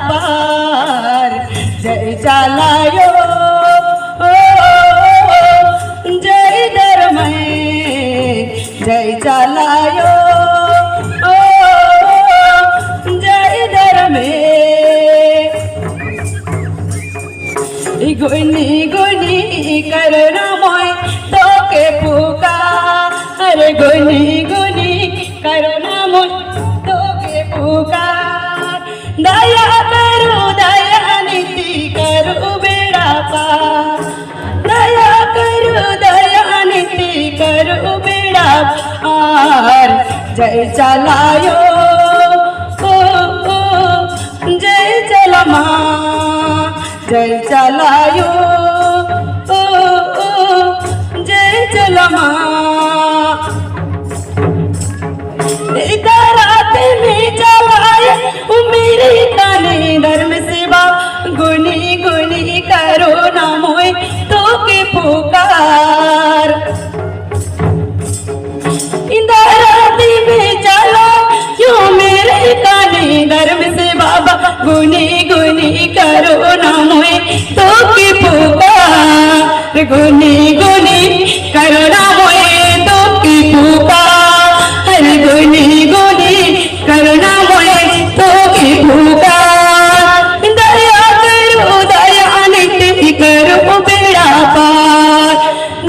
पार जय चलायो जय धर्म जय चलायो जय धर्म गुनी गुनी करना मोय तो के पुकार गुनी गुनी करना मोय तो के पुकार दया करो दया नीति करो बेड़ा पार दया करो दया नीति करो बेड़ा पार जय चलायो जय चलमा जय चलायो जय चलमा रात में चलाए मेरे काने धर्म सेवा गुनी गुनी करो ना मोय तो के पुकार रात में चला क्यों मेरे काने धर्म से बाबा गुनी गुनी करो ना मोय तो के पुकार गुनी गुनी करो ना मोय तो के पुकार गुनी गुनी करो ना मोय तो के पुकार दया करो दया नीति करो बेड़ा पार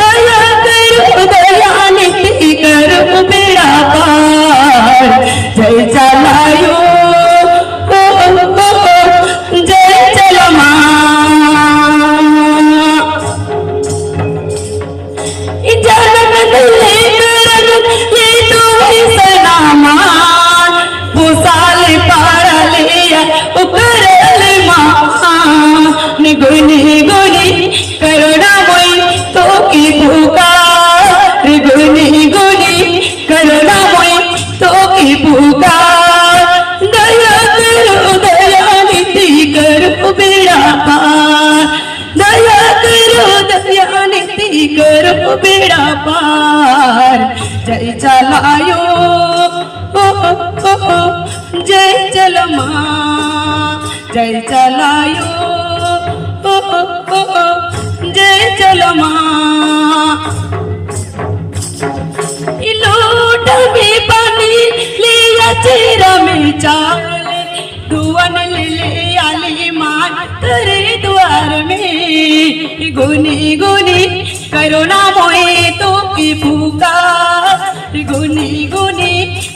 दया करो दया नीति करो बेड़ा पार जय चलायो जय चलमा जन्म ये तो सनामा भूसाल पार लिया उकरल मान गुनी गुनी करुणा मोय तो की पुकार गुनी गुनी करुणा मोय तो की पुकार दया करो दया नीति करो बेड़ा पार दया करो दया नीति करो बेड़ा पार जय चलायो जय चलमा जय चलायो जय चलमा लोट में पानी लिया चेहरा में चावल दुआन ले आली मान तेरे द्वार में गुनी गुनी करो ना मोय तो की पुकार गुनी गुनी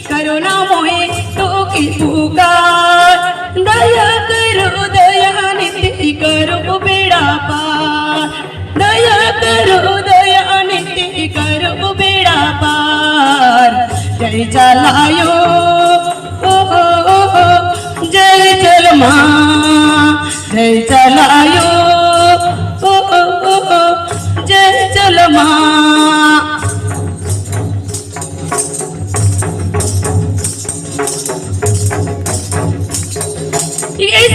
करो ना मोय तो की पुकार दया करो दया नीति करो बेड़ा पार दया करो दया नीति करो बेड़ा पार जय चलायो जय चलमा जय चलायो जय चलमा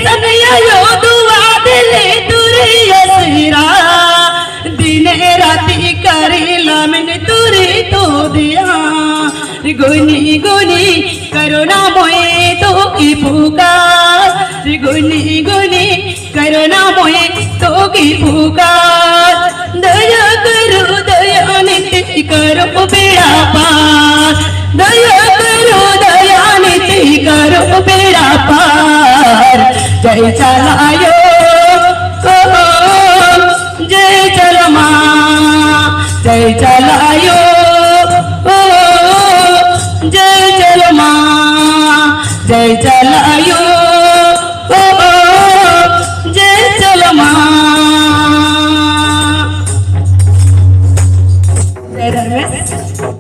सनया दुआ दिले तुरे असरा दिन राति करेला मैंने तुरे तो दिया गुनी गुनी करो ना मोय तो की पुकार गुनी गुनी करो ना मोय तो की पुकार दया करो दया नीति करो बेड़ा पार दया करो दया नीति करो बेड़ा पार जय चलायो जय चलमा जय चलायो जय चलमा जय चलायो